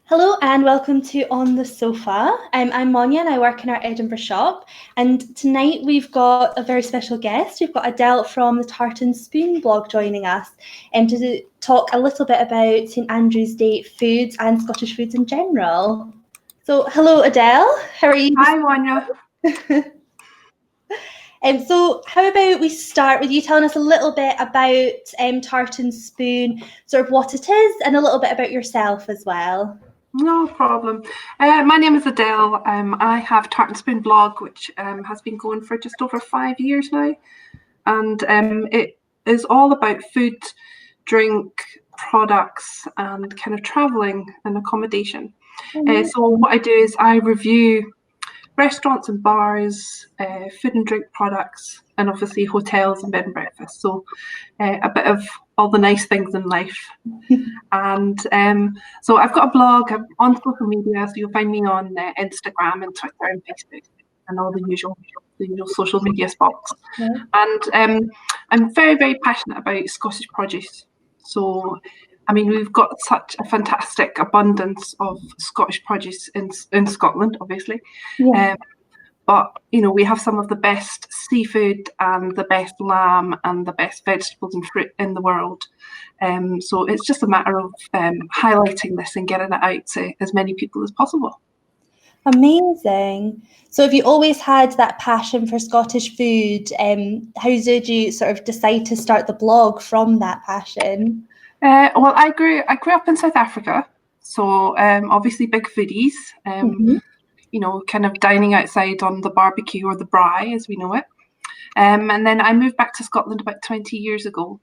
Hello and welcome to On the Sofa. I'm Monja and I work in our Edinburgh shop. And tonight we've got a very special guest. We've got Adele from the TartanSpoon Blog joining us to talk a little bit about St Andrew's Day foods and Scottish foods in general. So, hello Adele, how are you? Hi, Monja. So how about we start with you telling us a little bit about TartanSpoon, sort of what it is, and a little bit about yourself as well. No problem. My name is Adele. I have TartanSpoon Blog, which has been going for just over 5 years now. And it is all about food, drink, products, and kind of travelling and accommodation. So what I do is I review restaurants and bars, food and drink products, and obviously hotels and bed and breakfast. So a bit of all the nice things in life. And so I've got a blog. I'm on social media, so you'll find me on Instagram and Twitter and Facebook and all the usual social media spots. Yeah. And I'm very, very passionate about Scottish produce. So I mean, we've got such a fantastic abundance of Scottish produce in Scotland, obviously. Yeah. But, we have some of the best seafood and the best lamb and the best vegetables and fruit in the world. So it's just a matter of highlighting this and getting it out to as many people as possible. Amazing. So have you always had that passion for Scottish food? How did you sort of decide to start the blog from that passion? Well, I grew up in South Africa, so obviously big foodies. Kind of dining outside on the barbecue or the braai, as we know it. And then I moved back to Scotland about 20 years ago.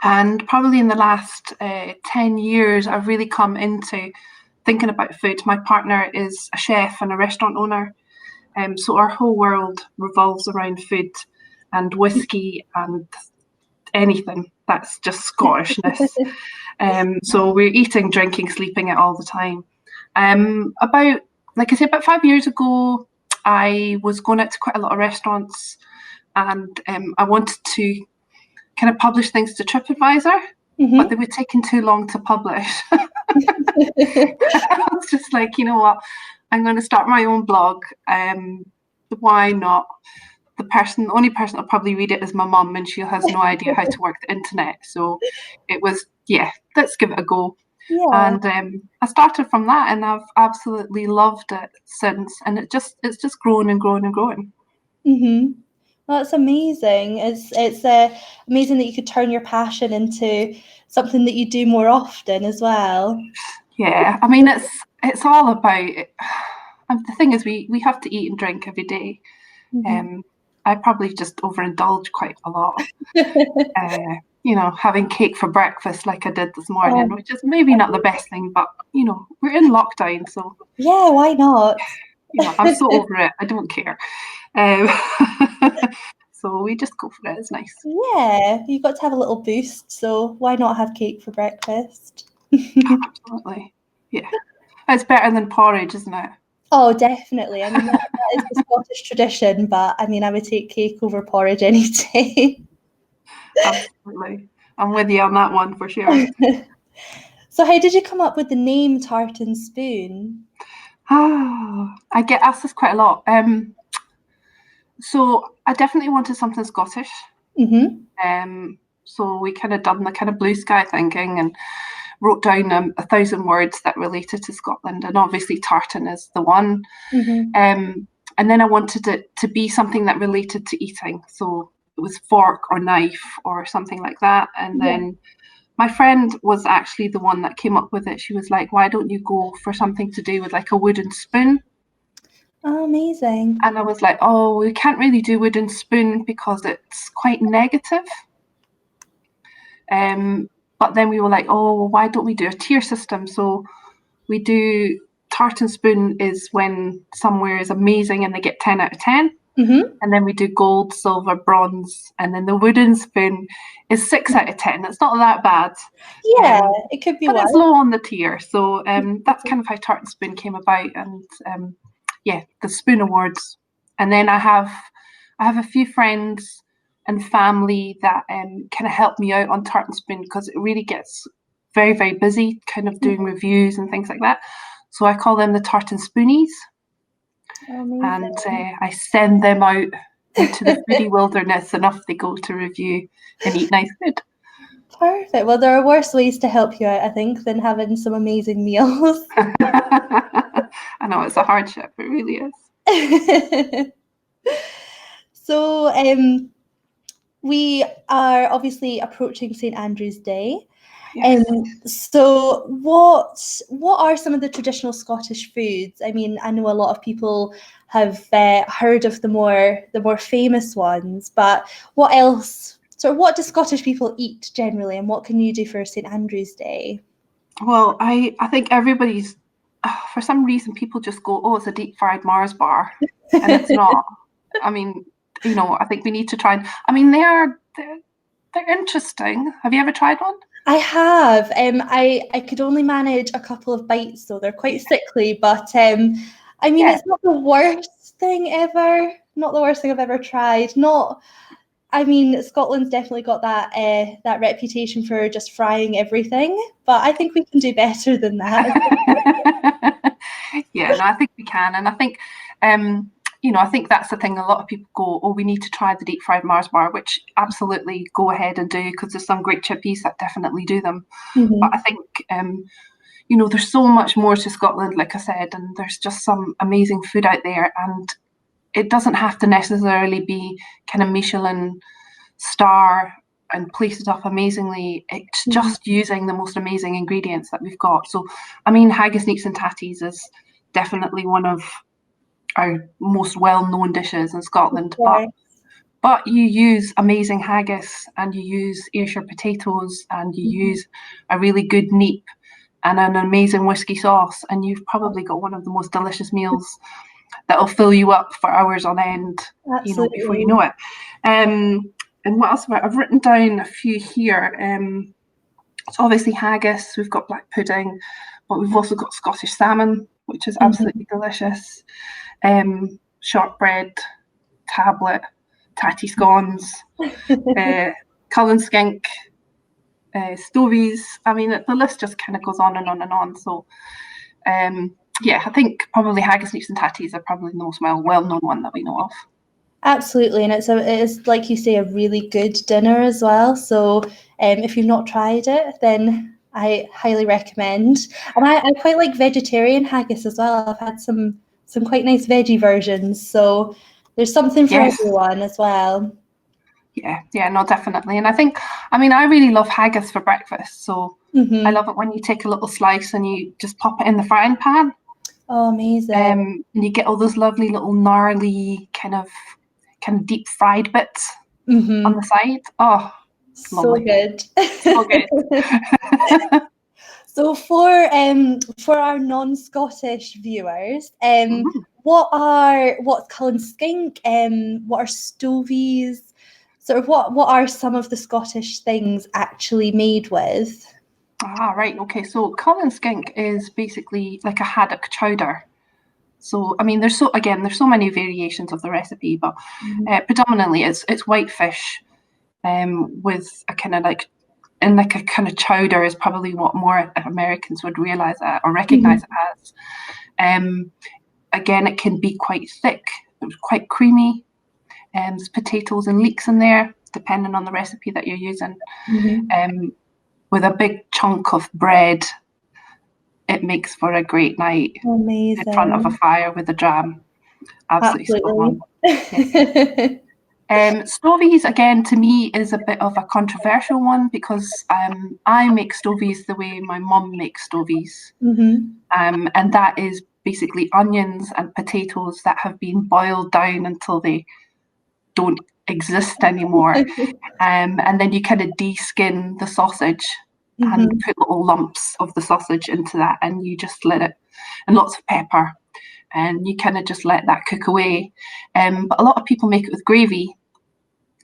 And probably in the last 10 years, I've really come into thinking about food. My partner is a chef and a restaurant owner. So our whole world revolves around food and whiskey and anything that's just Scottishness. So we're eating, drinking, sleeping it all the time. Like I said, about 5 years ago, I was going out to quite a lot of restaurants and I wanted to kind of publish things to TripAdvisor, but they were taking too long to publish. I was just like, you know what, I'm going to start my own blog. Why not? The only person that'll probably read it is my mum, and she has no idea how to work the internet. So it was, let's give it a go. Yeah. And I started from that, and I've absolutely loved it since. And it's just grown and grown and growing. Well, that's amazing. It's amazing that you could turn your passion into something that you do more often as well. Yeah, I mean it's all about it. And the thing is, we have to eat and drink every day. I probably just overindulge quite a lot. Having cake for breakfast like I did this morning, which is maybe not the best thing, but we're in lockdown, so yeah, why not? I'm so over it. I don't care. So we just go for it. It's nice. Yeah, you've got to have a little boost, so why not have cake for breakfast? Absolutely. Yeah. It's better than porridge, isn't it? Oh, definitely. I mean, that is the Scottish tradition, but I mean, I would take cake over porridge any day. Absolutely. I'm with you on that one for sure. So how did you come up with the name TartanSpoon? I get asked this quite a lot. So I definitely wanted something Scottish. So we kind of done the kind of blue sky thinking and wrote down 1,000 words that related to Scotland, and obviously tartan is the one. And then I wanted it to be something that related to eating, so it was fork or knife or something like that. And then my friend was actually the one that came up with it. She was like, why don't you go for something to do with like a wooden spoon? Oh, amazing. And I was like, oh, we can't really do wooden spoon because it's quite negative. But then we were like, oh, well, why don't we do a tier system? So we do TartanSpoon is when somewhere is amazing and they get 10 out of 10. And then we do gold, silver, bronze. And then the wooden spoon is 6 out of 10. It's not that bad. Yeah, it could be but one. It's low on the tier. So that's kind of how TartanSpoon came about. And the Spoon Awards. And then I have a few friends and family that kind of help me out on TartanSpoon because it really gets very, very busy, kind of doing reviews and things like that. So I call them the Tartan Spoonies. Amazing. And I send them out into the foodie wilderness, and off they go to review and eat nice food. Perfect. Well, there are worse ways to help you out, I think, than having some amazing meals. I know it's a hardship, it really is. So, we are obviously approaching St. Andrew's Day. Yes. So what are some of the traditional Scottish foods? I mean, I know a lot of people have heard of the more famous ones, but what else? So what do Scottish people eat generally, and what can you do for St. Andrew's Day? Well, I think everybody's, for some reason, people just go, oh, it's a deep fried Mars bar, and it's not. I mean, I think we need to try and, I mean, they're interesting. Have you ever tried one? I have. I could only manage a couple of bites, so they're quite sickly. But I mean, it's not the worst thing ever. Not the worst thing I've ever tried. Not. I mean, Scotland's definitely got that reputation for just frying everything, but I think we can do better than that. Yeah, no, I think we can, and I think, I think that's the thing. A lot of people go, "Oh, we need to try the deep fried Mars bar," which absolutely go ahead and do, because there's some great chippies that definitely do them. Mm-hmm. But I think, there's so much more to Scotland, like I said, and there's just some amazing food out there, and it doesn't have to necessarily be kind of Michelin star and plated up amazingly. It's just using the most amazing ingredients that we've got. So, I mean, haggis, neeps and tatties is definitely one of our most well-known dishes in Scotland. But you use amazing haggis, and you use Ayrshire potatoes, and you use a really good neep and an amazing whiskey sauce, and you've probably got one of the most delicious meals that'll fill you up for hours on end, before you know it. And what else I've written down a few here. So obviously haggis, we've got black pudding, but we've also got Scottish salmon, which is absolutely delicious. Shortbread, tablet, tatty scones, Cullen skink, stovies. I mean, the list just kind of goes on and on and on. So, I think probably haggis, neeps and tatties are probably the most well-known one that we know of. Absolutely, and it is, like you say, a really good dinner as well. So if you've not tried it, then I highly recommend. And I quite like vegetarian haggis as well. I've had some quite nice veggie versions. So there's something for everyone as well. Yeah, no, definitely. And I think, I mean, I really love haggis for breakfast. So I love it when you take a little slice and you just pop it in the frying pan. Oh, amazing. And you get all those lovely little gnarly kind of deep fried bits on the side. Oh, so lovely. Good. So good. So for our non-Scottish viewers, what's Cullen skink? What are stovies? Sort of what are some of the Scottish things actually made with? Right. Okay. So Cullen skink is basically like a haddock chowder. So I mean, there's so many variations of the recipe, but predominantly it's white fish, with a kind of like a kind of chowder is probably what more Americans would realize or recognize it as. Again, it can be quite thick, quite creamy. There's potatoes and leeks in there, depending on the recipe that you're using. With a big chunk of bread, it makes for a great night in front of a fire with a dram. Absolutely. Stovies, again, to me is a bit of a controversial one, because I make stovies the way my mum makes stovies. And that is basically onions and potatoes that have been boiled down until they don't exist anymore. And then you kind of de-skin the sausage and put little lumps of the sausage into that, and you just let it, and lots of pepper, and you kind of just let that cook away. But a lot of people make it with gravy,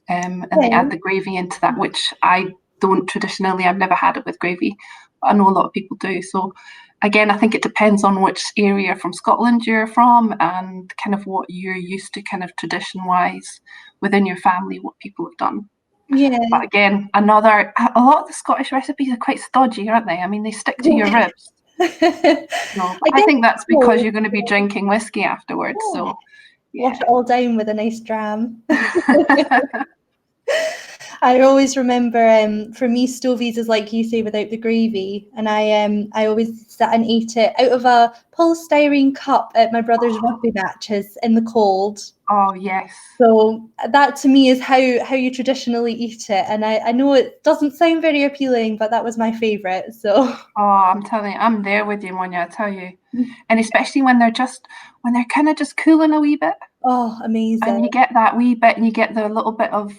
and they add the gravy into that, which I don't traditionally. I've never had it with gravy, but I know a lot of people do. So again, I think it depends on which area from Scotland you're from, and kind of what you're used to kind of tradition-wise within your family, what people have done. Yeah. But again, a lot of the Scottish recipes are quite stodgy, aren't they? I mean, they stick to your ribs. No, but I think that's because you're going to be drinking whiskey afterwards. Yeah. So, yeah. Wash it all down with a nice dram. I always remember, for me, stovies is like you say, without the gravy, and I always sat and ate it out of a polystyrene cup at my brother's rugby matches in the cold. Oh yes. So that to me is how you traditionally eat it, and I know it doesn't sound very appealing, but that was my favourite. So Oh, I'm telling you, I'm there with you, Monja. I tell you, and especially when they're kind of just cooling a wee bit. Oh, amazing! And you get that wee bit, and you get the little bit of.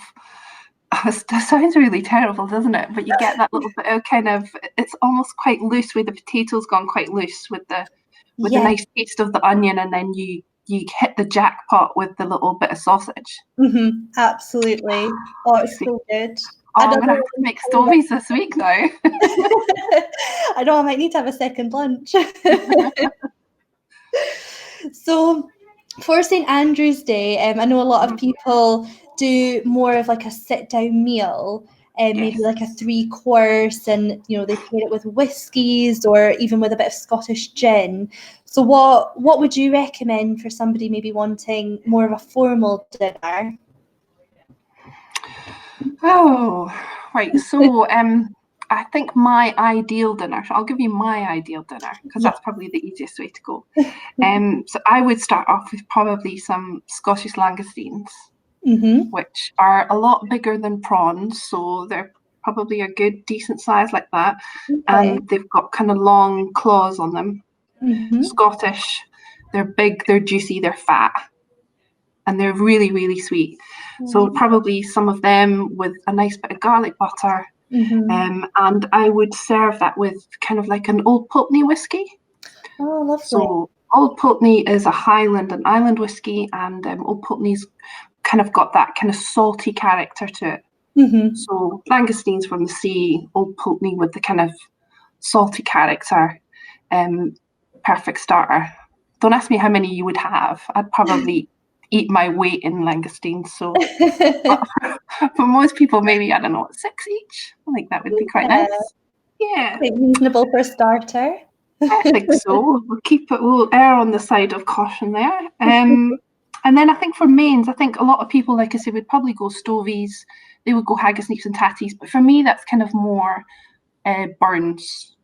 That sounds really terrible, doesn't it? But you get that little bit of kind of. It's almost quite loose, where the potatoes gone quite loose with the nice taste of the onion, and then you hit the jackpot with the little bit of sausage. Absolutely. Oh, it's so good. Oh, I'm gonna have to make stovies this week now. I know I might need to have a second lunch. So for St. Andrew's Day, I know a lot of people do more of like a sit-down meal, and maybe like a 3-course, and they pair it with whiskies or even with a bit of Scottish gin. So what would you recommend for somebody maybe wanting more of a formal dinner? Oh, right. So I think my ideal dinner, I'll give you my ideal dinner because that's probably the easiest way to go. So I would start off with probably some Scottish langoustines, which are a lot bigger than prawns, so they're probably a good, decent size like that. Okay. And they've got kind of long claws on them. Scottish, they're big, they're juicy, they're fat, and they're really, really sweet. So probably some of them with a nice bit of garlic butter. And I would serve that with kind of like an Old Pulteney whiskey. Oh, lovely. So Old Pulteney is a Highland and Island whiskey, and Old Pulteney's kind of got that kind of salty character to it. So langoustines from the sea, Old Pulteney with the kind of salty character. Perfect starter. Don't ask me how many you would have. I'd probably eat my weight in langoustines. So for most people, maybe, I don't know, 6 each. I think that would be quite nice. Yeah. Quite reasonable for a starter. I think so. We'll err on the side of caution there. And then I think for mains, I think a lot of people, like I say, would probably go stovies. They would go haggis, neeps and tatties. But for me, that's kind of more burns.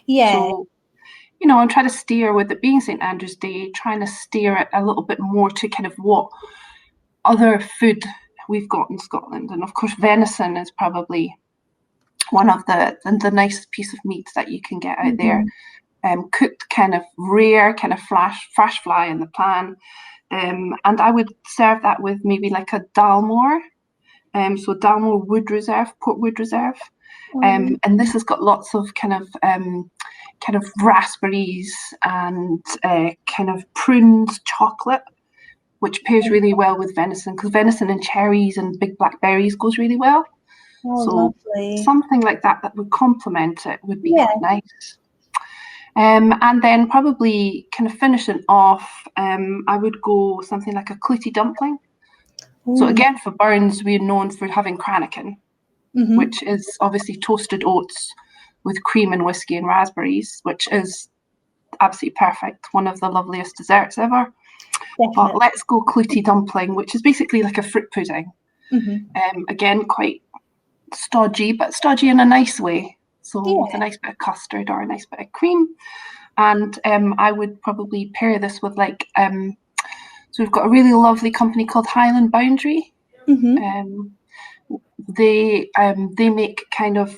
Yeah. So, I'm trying to steer, with it being St. Andrew's Day, trying to steer it a little bit more to kind of what other food we've got in Scotland. And of course, venison is probably one of the nice piece of meat that you can get out there. Cooked kind of rare, kind of fresh fly in the pan. And I would serve that with maybe like a Dalmore. So Dalmore Wood Reserve, Port Wood Reserve. And this has got lots of kind of raspberries and kind of prunes chocolate, which pairs really well with venison, because venison and cherries and big blackberries goes really well. Oh, so lovely. Something like that would complement it would be quite nice. And then probably kind of finishing off, I would go something like a clootie dumpling. So again, for burns, we're known for having cranachan, which is obviously toasted oats with cream and whiskey and raspberries, which is absolutely perfect. One of the loveliest desserts ever. Definitely. But let's go clootie dumpling, which is basically like a fruit pudding. Again, quite stodgy, but stodgy in a nice way. So with a nice bit of custard or a nice bit of cream. And I would probably pair this with so we've got a really lovely company called Highland Boundary. They make kind of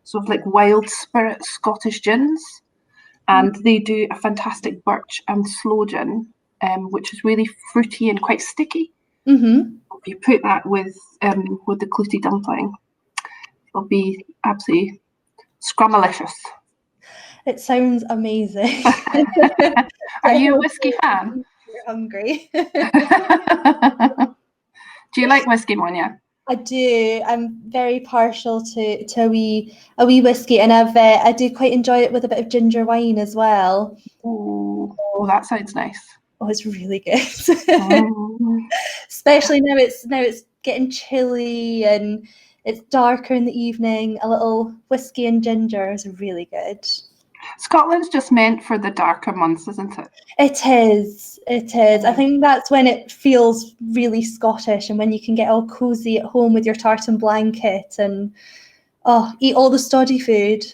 sort of like wild spirit Scottish gins, and they do a fantastic birch and sloe gin, which is really fruity and quite sticky. If you put that with the clootie dumpling, it'll be absolutely scrumalicious. It sounds amazing. Are you a whiskey fan? You're hungry. Do you like whiskey, Monja? I do. I'm very partial to a wee whiskey, and I do quite enjoy it with a bit of ginger wine as well. Oh, that sounds nice. Oh, it's really good. Especially now it's getting chilly and it's darker in the evening, a little whiskey and ginger is really good. Scotland's just meant for the darker months, isn't it? It is. It is. I think that's when it feels really Scottish and when you can get all cozy at home with your tartan blanket and eat all the stodgy food.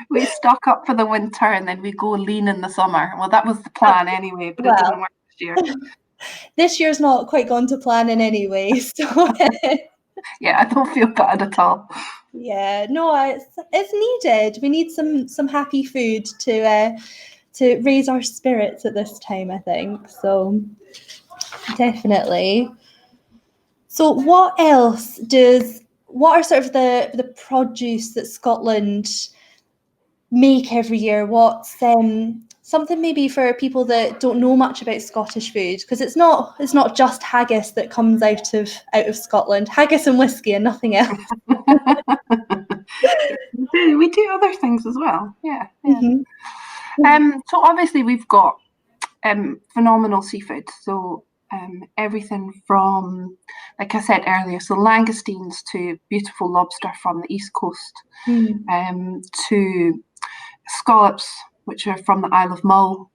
We stock up for the winter and then we go lean in the summer. Well, that was the plan anyway, but it didn't work this year. This year's not quite gone to plan in any way. So yeah, I don't feel bad at all. Yeah, no, it's needed. We need some happy food to raise our spirits at this time, I think. So definitely. So what else what are sort of the produce that Scotland make every year? What's something maybe for people that don't know much about Scottish food, because it's not just haggis that comes out of Scotland. Haggis and whiskey and nothing else. we do other things as well. Yeah. Mm-hmm. So obviously we've got phenomenal seafood. So everything from, like I said earlier, so langoustines to beautiful lobster from the East Coast, to scallops, which are from the Isle of Mull.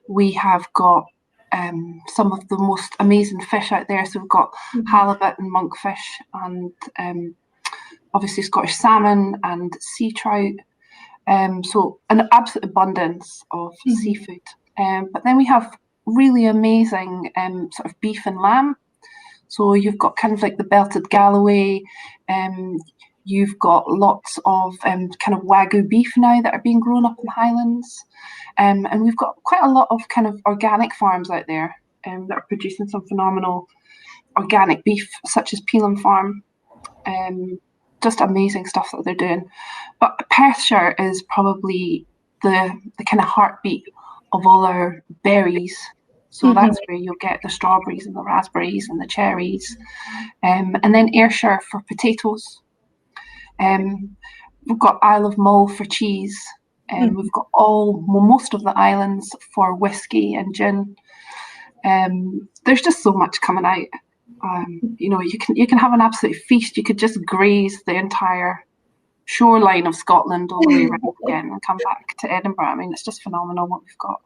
We have got some of the most amazing fish out there. So we've got halibut and monkfish, and obviously Scottish salmon and sea trout. So an absolute abundance of seafood. But then we have really amazing sort of beef and lamb. So you've got kind of like the belted Galloway. You've got lots of kind of Wagyu beef now that are being grown up in the Highlands. And we've got quite a lot of kind of organic farms out there that are producing some phenomenal organic beef, such as Peelham Farm. Just amazing stuff that they're doing. But Perthshire is probably the kind of heartbeat of all our berries. So that's where you'll get the strawberries and the raspberries and the cherries. And then Ayrshire for potatoes. We've got Isle of Mull for cheese. We've got most of the islands for whiskey and gin. There's just so much coming out. You can have an absolute feast. You could just graze the entire shoreline of Scotland all the way around again and come back to Edinburgh. I mean, it's just phenomenal what we've got.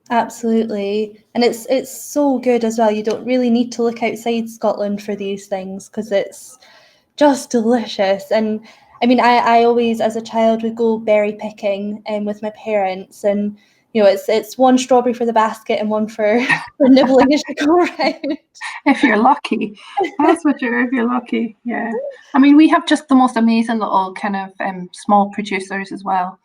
Absolutely. And it's so good as well. You don't really need to look outside Scotland for these things because it's just delicious. And I mean, I always, as a child, would go berry picking with my parents, and it's one strawberry for the basket and one for nibbling as you go around. If you're lucky, that's what if you're lucky. Yeah, I mean, we have just the most amazing little kind of small producers as well.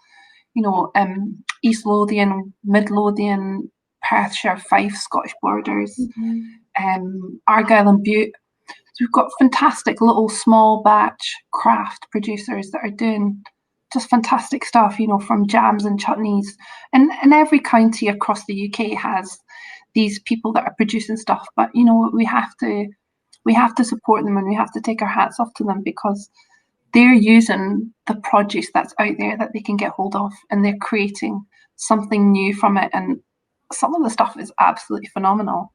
East Lothian, Mid Lothian, Perthshire, Fife, Scottish Borders, Argyll and Bute. So we've got fantastic little small batch craft producers that are doing just fantastic stuff, from jams and chutneys. And every county across the UK has these people that are producing stuff. But we have to support them, and we have to take our hats off to them, because they're using the produce that's out there that they can get hold of, and they're creating something new from it. And some of the stuff is absolutely phenomenal.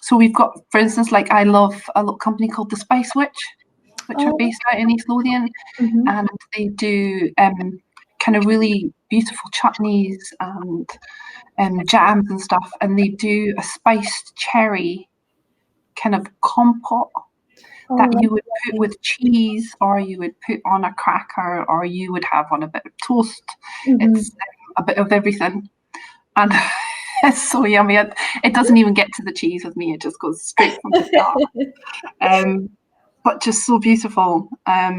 So we've got, for instance, like I love a little company called the Spice Witch, which are based out in East Lothian, and they do kind of really beautiful chutneys and jams and stuff, and they do a spiced cherry kind of compote that you would put with cheese, or you would put on a cracker, or you would have on a bit of toast. It's a bit of everything, and it's so yummy. It doesn't even get to the cheese with me; it just goes straight from the start. But just so beautiful. I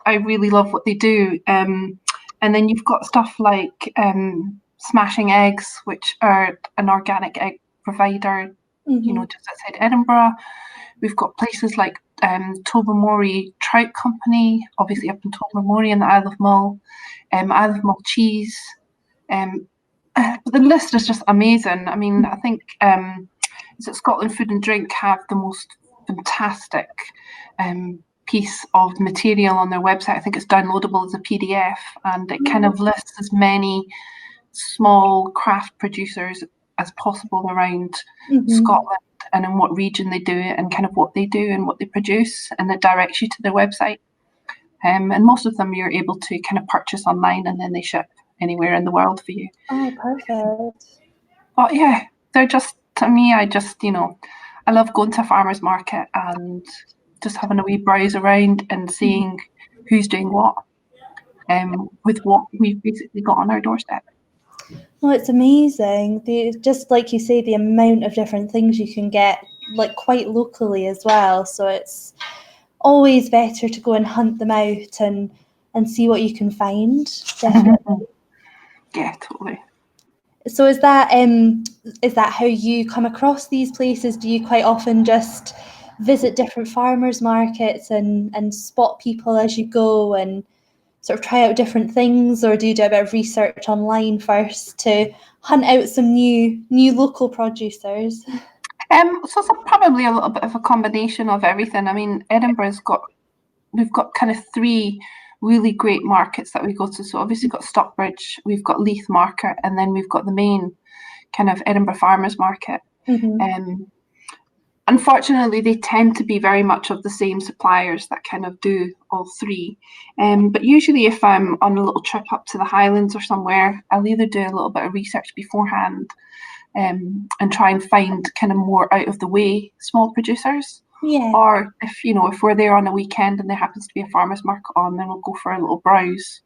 really love what they do. And then you've got stuff like Smashing Eggs, which are an organic egg provider, just outside Edinburgh. We've got places like Tobermory Trout Company, obviously up in Tobermory in the Isle of Mull, Isle of Mull cheese. But the list is just amazing. I mean, I think Scotland Food and Drink have the most fantastic piece of material on their website. I think it's downloadable as a PDF, and it kind of lists as many small craft producers as possible around Mm-hmm. Scotland and in what region they do it and kind of what they do and what they produce, and it directs you to their website. And most of them you're able to kind of purchase online, and then they ship anywhere in the world for you. Oh, perfect. But yeah, they're just, to me, I love going to a farmer's market and just having a wee browse around and seeing who's doing what, with what we've basically got on our doorstep. Well, it's amazing. Just like you say, the amount of different things you can get, like quite locally as well. So it's always better to go and hunt them out and see what you can find. Definitely. Yeah, totally. So is that how you come across these places? Do you quite often just visit different farmers markets and spot people as you go and sort of try out different things, or do you do a bit of research online first to hunt out some new local producers? So it's probably a little bit of a combination of everything. I mean, we've got kind of three really great markets that we go to. So obviously we've got Stockbridge, we've got Leith Market, and then we've got the main kind of Edinburgh Farmers Market. Mm-hmm. Unfortunately, they tend to be very much of the same suppliers that kind of do all three. But usually if I'm on a little trip up to the Highlands or somewhere, I'll either do a little bit of research beforehand, and try and find kind of more out of the way small producers. Yeah. Or if we're there on a weekend and there happens to be a farmer's market on, then we'll go for a little browse.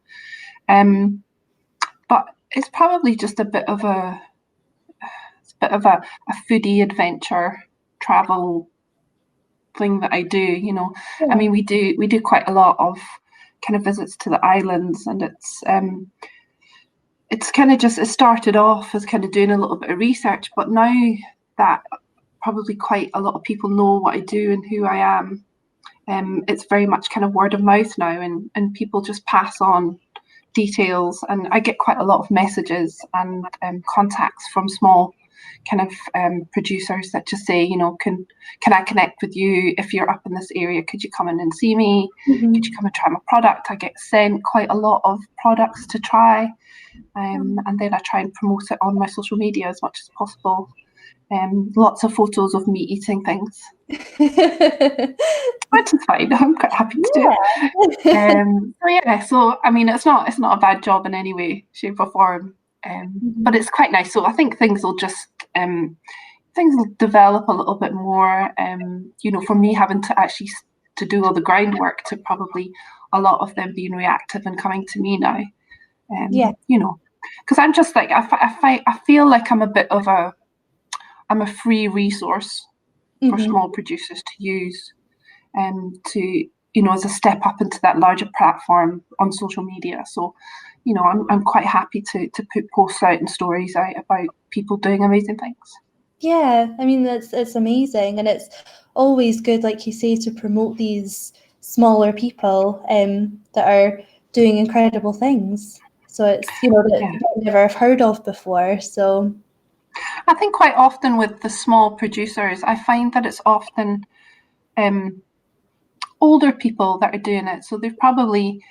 But it's probably just a bit of a foodie adventure travel thing that I do. Yeah. I mean, we do quite a lot of kind of visits to the islands, and it's kind of just, it started off as kind of doing a little bit of research, but now that probably quite a lot of people know what I do and who I am, it's very much kind of word of mouth now, and people just pass on details, and I get quite a lot of messages and contacts from small kind of producers that just say, can I connect with you if you're up in this area? Could you come in and see me? Mm-hmm. Could you come and try my product? I get sent quite a lot of products to try, and then I try and promote it on my social media as much as possible. Lots of photos of me eating things, which is fine. I'm quite happy to do it. So I mean, it's not a bad job in any way, shape or form, but it's quite nice. So I think things will develop a little bit more. For me having to actually to do all the groundwork to probably a lot of them being reactive and coming to me now. Because I'm just like, I feel like I'm a free resource for small producers to use, to as a step up into that larger platform on social media. So I'm quite happy to put posts out and stories out about people doing amazing things. Yeah, I mean, it's amazing, and it's always good, like you say, to promote these smaller people that are doing incredible things. So it's that I never have heard of before. So I think quite often with the small producers, I find that it's often older people that are doing it. So they've probably,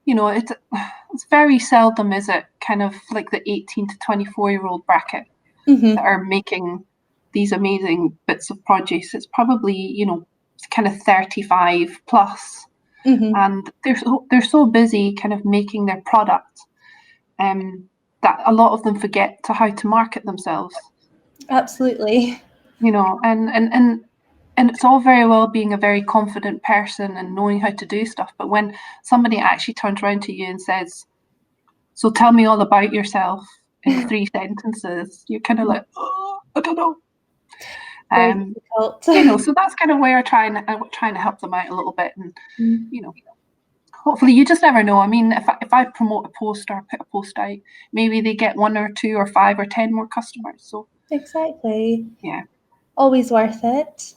it's very seldom is it kind of like the 18 to 24-year-old bracket that are making these amazing bits of produce. It's probably, kind of 35 plus. And they're so busy kind of making their product, that a lot of them forget how to market themselves. Absolutely. And it's all very well being a very confident person and knowing how to do stuff, but when somebody actually turns around to you and says, "So tell me all about yourself," in 3 sentences, you're kind of like, "Oh, I don't know." Very difficult. So that's kind of where I'm trying to help them out a little bit, and hopefully, you just never know. I mean, if I promote a post or put a post out, maybe they get 1 or 2 or 5 or 10 more customers. So exactly. Yeah, Always worth it.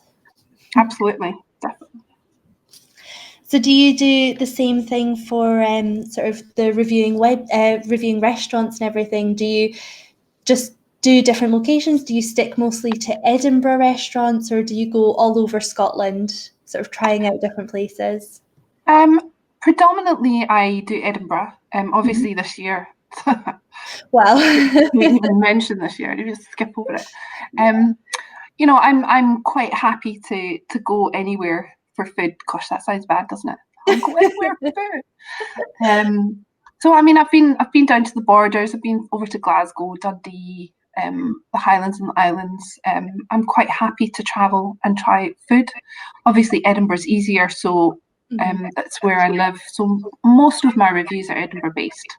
absolutely, definitely. So do you do the same thing for sort of the reviewing restaurants and everything? Do you just do different locations? Do you stick mostly to Edinburgh restaurants, or do you go all over Scotland, sort of trying out different places? Predominantly, I do Edinburgh. Obviously, this year Well, didn't even mention this year. You just skip over it. I'm quite happy to go anywhere for food. Gosh, that sounds bad, doesn't it? I'll go anywhere for food. So I mean, I've been down to the borders. I've been over to Glasgow, Dundee, the Highlands and the Islands. I'm quite happy to travel and try food. Obviously, Edinburgh's easier, so that's where I live. So most of my reviews are Edinburgh based.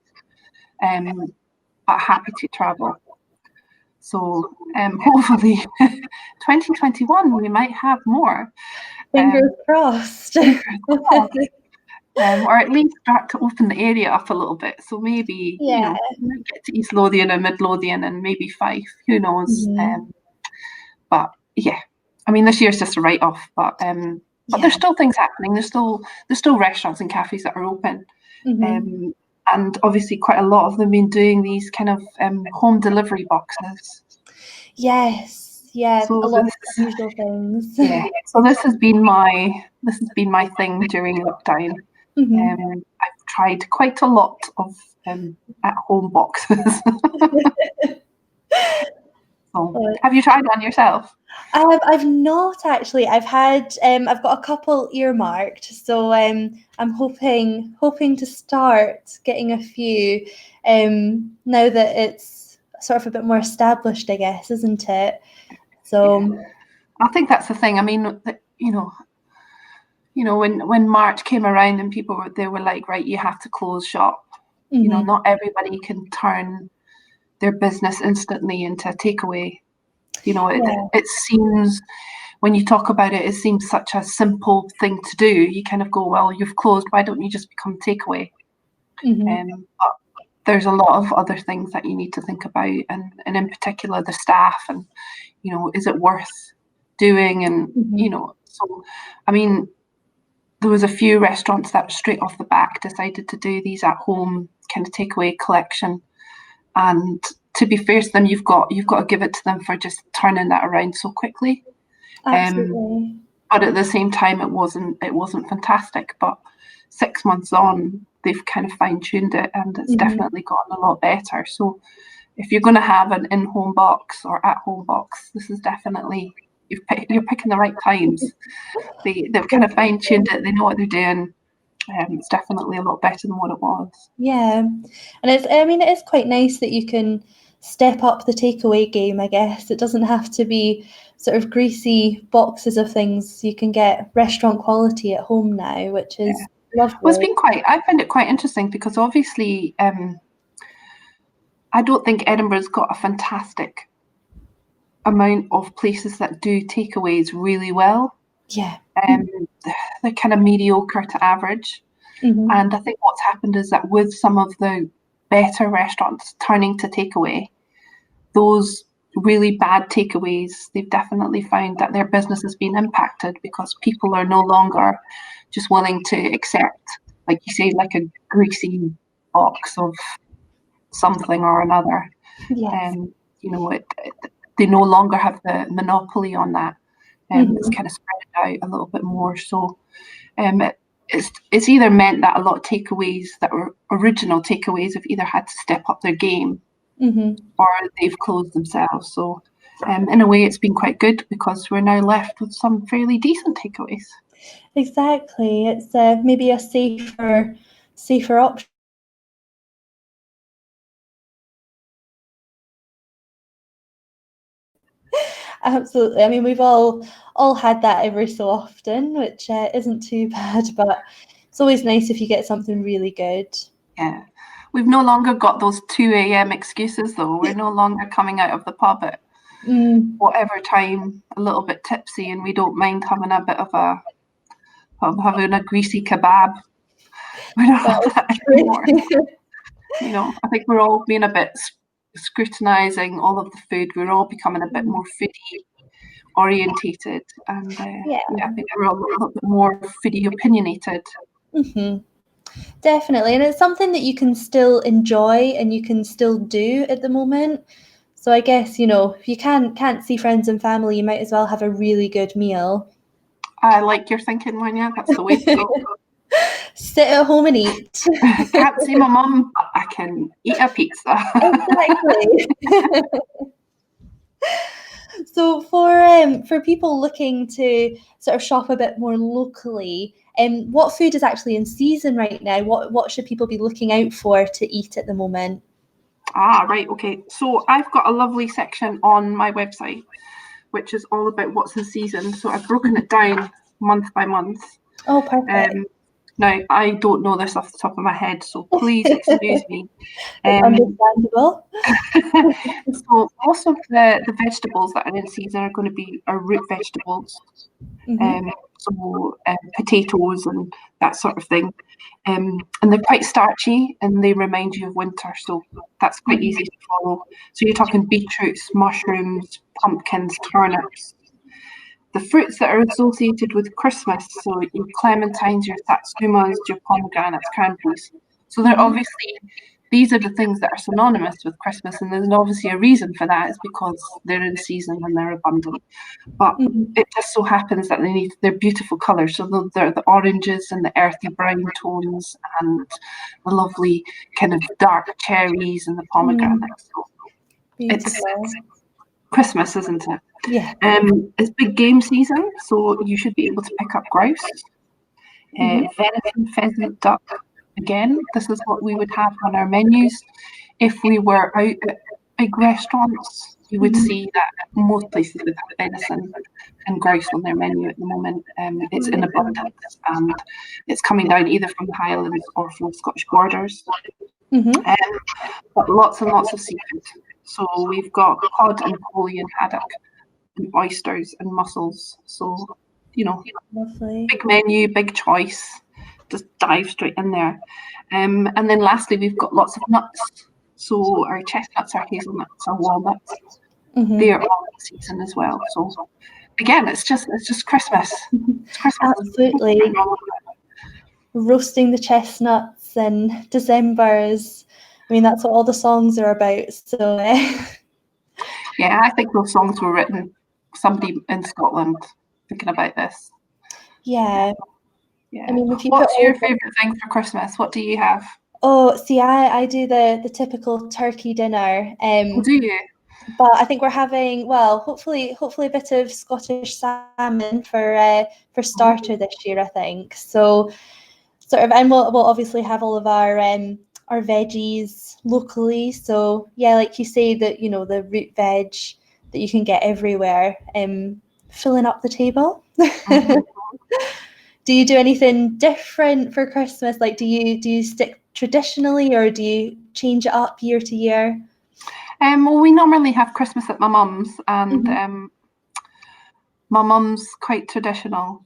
But happy to travel. So hopefully 2021 we might have more. Fingers crossed. Or at least start to open the area up a little bit. So maybe, we might get to East Lothian and Mid Lothian and maybe Fife, who knows. But yeah, I mean, this year's just a write-off, but there's still things happening. There's still restaurants and cafes that are open. And obviously quite a lot of them been doing these kind of home delivery boxes. Yes, yeah, So a lot of unusual things. Yeah, so this has been my thing during lockdown. I've tried quite a lot of at-home boxes. So, have you tried one yourself? I've not actually. I've got a couple earmarked, so I'm hoping to start getting a few now that it's sort of a bit more established, I guess, isn't it? So I think that's the thing. I mean, when March came around and they were like, right, you have to close shop. Not everybody can turn their business instantly into a takeaway. It seems, when you talk about it, it seems such a simple thing to do. You kind of go, well, you've closed, why don't you just become takeaway? But there's a lot of other things that you need to think about, and in particular the staff, and is it worth doing? And so I mean, there was a few restaurants that straight off the back decided to do these at home kind of takeaway collection. And to be fair to them, you've got to give it to them for just turning that around so quickly. Absolutely. But at the same time, it wasn't fantastic. But 6 months on, they've kind of fine-tuned it, and it's definitely gotten a lot better. So if you're going to have an in-home box or at-home box, this is definitely, you're picking the right times. They've kind of fine-tuned it. They know what they're doing. It's definitely a lot better than what it was. Yeah, and it is quite nice that you can step up the takeaway game, I guess. It doesn't have to be sort of greasy boxes of things. You can get restaurant quality at home now, which is lovely. Well, I find it quite interesting because obviously I don't think Edinburgh's got a fantastic amount of places that do takeaways really well. Yeah. They're kind of mediocre to average. And I think what's happened is that with some of the better restaurants turning to takeaway, those really bad takeaways, they've definitely found that their business has been impacted because people are no longer just willing to accept, like you say, like a greasy box of something or another. Yes. They no longer have the monopoly on that. It's kind of spread out a little bit more. So it's either meant that a lot of takeaways that were original takeaways have either had to step up their game or they've closed themselves. So in a way, it's been quite good because we're now left with some fairly decent takeaways. Exactly. It's maybe a safer option. Absolutely. I mean, we've all had that every so often, which isn't too bad, but it's always nice if you get something really good. Yeah. We've no longer got those 2 a.m. excuses, though. We're no longer coming out of the pub at whatever time, a little bit tipsy, and we don't mind having a bit of having a greasy kebab. We don't have that anymore. I think we're all being a bit scrutinising all of the food. We're all becoming a bit more foodie orientated, and I think we're all a little bit more foodie opinionated. Definitely, and it's something that you can still enjoy and you can still do at the moment. So I guess if you can't see friends and family, you might as well have a really good meal. I like your thinking, Monja. That's the way to go. Sit at home and eat. Can't see my mum, but I can eat a pizza. Exactly. So for people looking to sort of shop a bit more locally, what food is actually in season right now? What should people be looking out for to eat at the moment? Right, okay. So I've got a lovely section on my website, which is all about what's in season. So I've broken it down month by month. Oh, perfect. Now, I don't know this off the top of my head, so please excuse me. It's understandable. So most of the vegetables that are in season are going to be root vegetables. So potatoes and that sort of thing. And they're quite starchy and they remind you of winter, so that's quite easy to follow. So you're talking beetroots, mushrooms, pumpkins, turnips. The fruits that are associated with Christmas, so your clementines, your satsumas, your pomegranates, cranberries. So they're obviously, these are the things that are synonymous with Christmas, and there's obviously a reason for that. It's because they're in season and they're abundant. But it just so happens that they're beautiful colours. So they're the oranges and the earthy brown tones and the lovely kind of dark cherries and the pomegranates. So it's Christmas, isn't it? Yeah. It's big game season, so you should be able to pick up grouse, venison, pheasant, duck. Again, this is what we would have on our menus. If we were out at big restaurants, you would see that most places would have venison and grouse on their menu at the moment. It's in abundance and it's coming down either from the Highlands or from the Scottish borders. But lots and lots of seafood. So we've got cod and polly and haddock and oysters and mussels. So, Lovely. big menu, big choice. Just dive straight in there. And then lastly, we've got lots of nuts. So our chestnuts, our hazelnuts, our walnuts, they're all in season as well. So again, it's just Christmas. It's Christmas. Absolutely. Roasting the chestnuts in December that's what all the songs are about. So yeah, I think those songs were written somebody in Scotland thinking about this. Yeah. Yeah. What's your favourite thing for Christmas? What do you have? Oh, see, I do the typical turkey dinner. Do you? But I think we're having, hopefully a bit of Scottish salmon for starter this year, I think. So and we'll obviously have all of our veggies locally. So yeah, like you say, that the root veg that you can get everywhere, filling up the table. Do you do anything different for Christmas? Like, do you stick traditionally, or do you change it up year to year? Well, we normally have Christmas at my mum's, and my mum's quite traditional.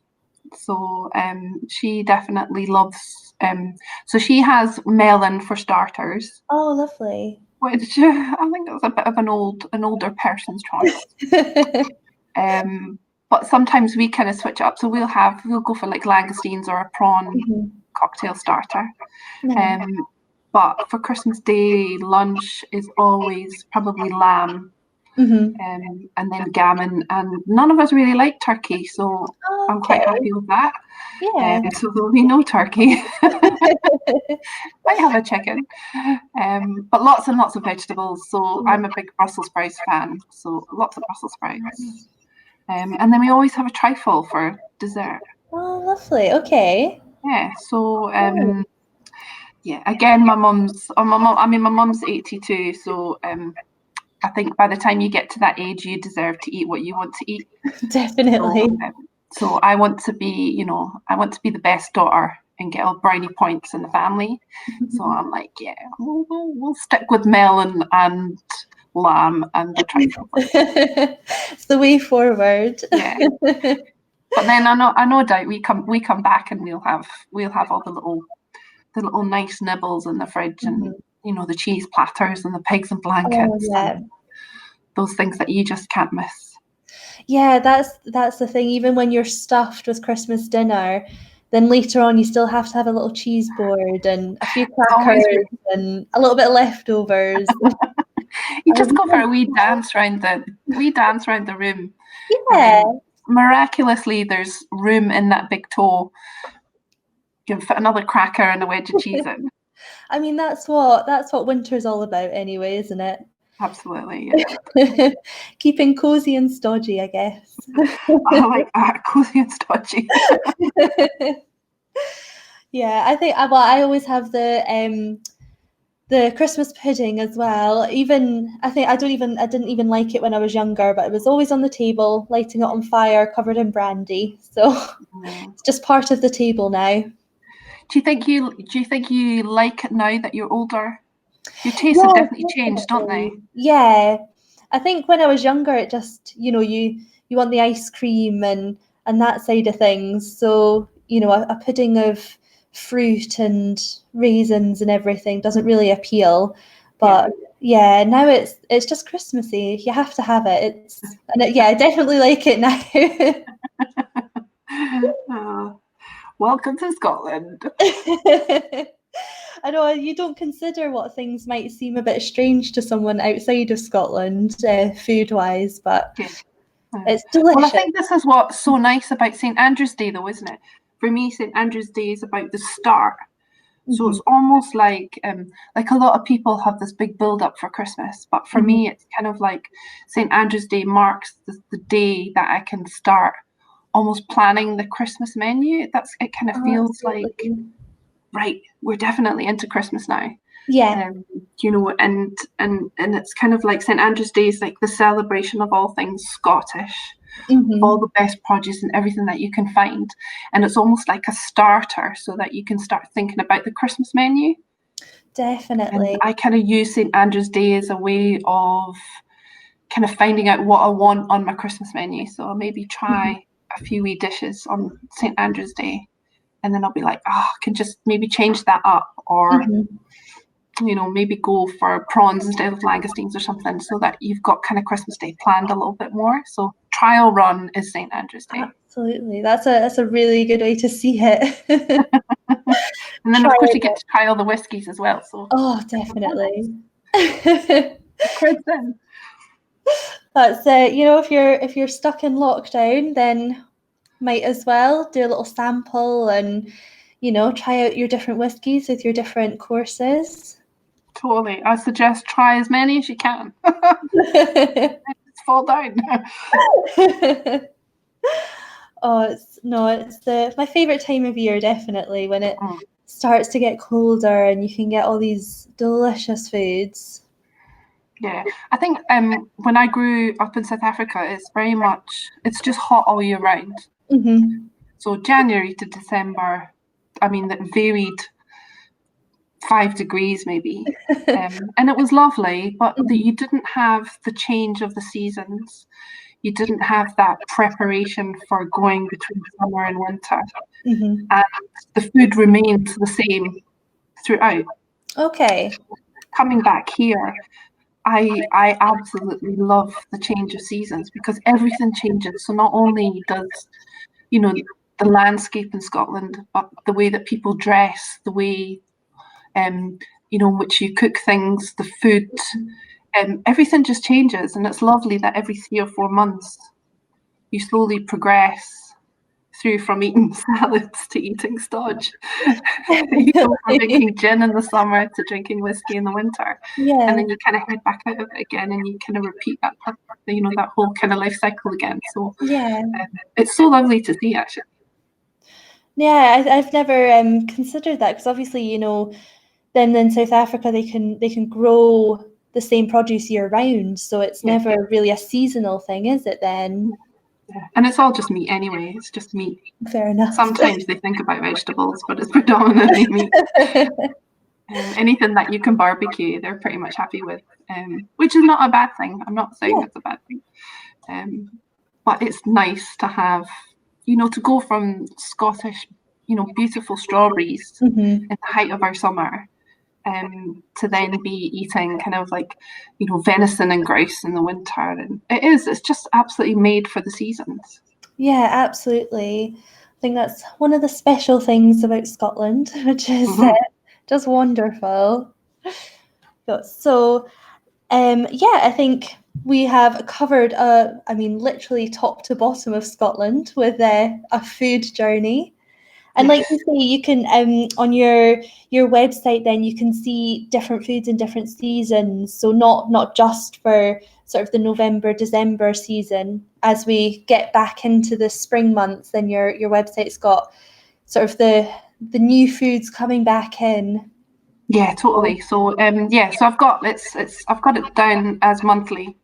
So she definitely loves. So she has melon for starters. Oh, lovely. Which I think it's a bit of an older person's choice. But sometimes we kind of switch it up. So we'll go for like langoustines or a prawn cocktail starter. But for Christmas Day, lunch is always probably lamb, and then gammon. And none of us really like turkey, so I'm quite happy with that. Yeah. So there'll be no turkey. Might have a chicken, but lots and lots of vegetables. So I'm a big Brussels sprouts fan. So lots of Brussels sprouts. And then we always have a trifle for dessert. Oh, lovely. Okay. Yeah. So yeah. Again, my mum's 82. So I think by the time you get to that age, you deserve to eat what you want to eat. Definitely. So I want to be, the best daughter and get all brownie points in the family. So I'm like, yeah, we'll stick with melon and lamb and the trifle. It's the way forward. Yeah. But then I no doubt we come back and we'll have all the little nice nibbles in the fridge, and the cheese platters and the pigs and blankets. Oh, yeah. And those things that you just can't miss. Yeah, that's the thing. Even when you're stuffed with Christmas dinner, then later on you still have to have a little cheese board and a few crackers and a little bit of leftovers. You just go for a wee dance around the room. Yeah. Miraculously, there's room in that big toe can fit another cracker and a wedge of cheese in. I mean, that's what winter's all about anyway, isn't it? Absolutely, yeah. Keeping cozy and stodgy, I guess. I like that, cozy and stodgy. Yeah, I think I always have the Christmas pudding as well. Even I didn't even like it when I was younger, but it was always on the table, lighting it on fire, covered in brandy. So it's just part of the table now. Do you think you like it now that you're older? Your tastes have Yeah, definitely changed, don't they? yeah. I think when I was younger, it just, you want the ice cream and that side of things. So, a pudding of fruit and raisins and everything doesn't really appeal. But yeah, now it's just Christmassy. You have to have it. I definitely like it now. Welcome to Scotland. I know you don't consider what things might seem a bit strange to someone outside of Scotland, food-wise, but it's delicious. Well, I think this is what's so nice about St. Andrew's Day, though, isn't it? For me, St. Andrew's Day is about the start. So it's almost like a lot of people have this big build-up for Christmas, but for me, it's kind of like St. Andrew's Day marks the day that I can start almost planning the Christmas menu. It kind of feels like, right, we're definitely into Christmas now. Yeah. And it's kind of like St. Andrew's Day is like the celebration of all things Scottish, all the best produce and everything that you can find. And it's almost like a starter so that you can start thinking about the Christmas menu. Definitely. And I kind of use St. Andrew's Day as a way of kind of finding out what I want on my Christmas menu. So I'll maybe try a few wee dishes on St. Andrew's Day. And then I'll be like, I can just maybe change that up, or maybe go for prawns instead of langoustines or something, so that you've got kind of Christmas Day planned a little bit more. So trial run is St. Andrew's Day. Absolutely. That's a really good way to see it. And then, of course, you get to try all the whiskies as well. So definitely. Cribs in. That's if you're stuck in lockdown, then might as well do a little sample and try out your different whiskies with your different courses. Totally. I suggest try as many as you can. Just fall down. It's my favorite time of year, definitely, when it starts to get colder and you can get all these delicious foods. Yeah, I think when I grew up in South Africa, it's just hot all year round. So January to December, I mean, that varied 5 degrees maybe, and it was lovely, but you didn't have the change of the seasons. You didn't have that preparation for going between summer and winter, and the food remained the same throughout. Okay. Coming back here, I absolutely love the change of seasons because everything changes. So not only does, the landscape in Scotland, but the way that people dress, the way, in which you cook things, the food, everything just changes. And it's lovely that every 3 or 4 months you slowly progress through from eating salads to eating stodge. You go from drinking gin in the summer to drinking whiskey in the winter. Yeah. And then you kind of head back out of it again and you kind of repeat that whole kind of life cycle again. So it's so lovely to see, actually. Yeah, I've never considered that, because obviously, then in South Africa they can grow the same produce year round, so it's never really a seasonal thing, is it then? Yeah. And it's all just meat anyway. It's just meat. Fair enough. Sometimes they think about vegetables, but it's predominantly meat. Anything that you can barbecue, they're pretty much happy with, which is not a bad thing. I'm not saying it's a bad thing. But it's nice to have, to go from Scottish, beautiful strawberries in the height of our summer, to then be eating kind of like, venison and grouse in the winter. And it's just absolutely made for the seasons. Yeah, absolutely. I think that's one of the special things about Scotland, which is just wonderful. So, I think we have covered, literally top to bottom of Scotland with a food journey. And like you say, you can on your website then you can see different foods in different seasons. So not just for sort of the November, December season. As we get back into the spring months, then your website's got sort of the new foods coming back in. Yeah, totally. So so I've got it down as monthly.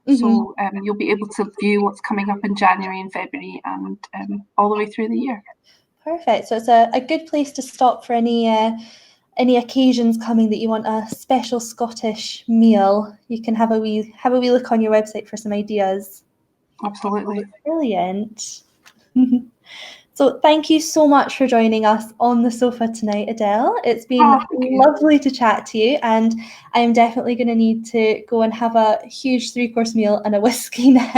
So you'll be able to view what's coming up in January and February and all the way through the year. Perfect. So it's a good place to stop for any occasions coming that you want a special Scottish meal. You can have a wee look on your website for some ideas. Absolutely. Brilliant. So thank you so much for joining us on the sofa tonight, Adele. It's been lovely to chat to you, and I'm definitely going to need to go and have a huge 3-course meal and a whiskey now.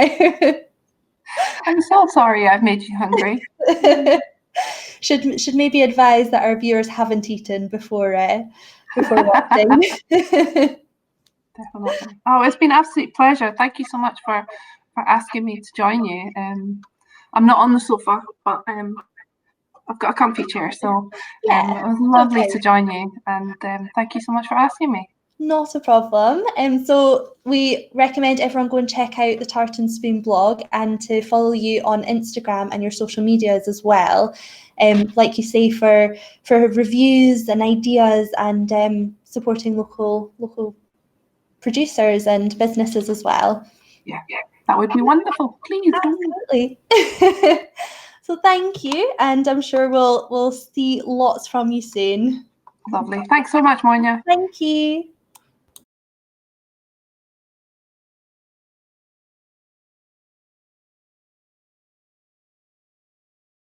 I'm so sorry I've made you hungry. Should maybe advise that our viewers haven't eaten before watching. Definitely. Oh, it's been an absolute pleasure. Thank you so much for asking me to join you. I'm not on the sofa, but I've got a comfy chair, so it was lovely to join you, and thank you so much for asking me. Not a problem. So we recommend everyone go and check out the TartanSpoon blog and to follow you on Instagram and your social medias as well. Like you say, for reviews and ideas and supporting local producers and businesses as well. Yeah, that would be wonderful. Please. Absolutely. So thank you, and I'm sure we'll see lots from you soon. Lovely. Thanks so much, Monja. Thank you.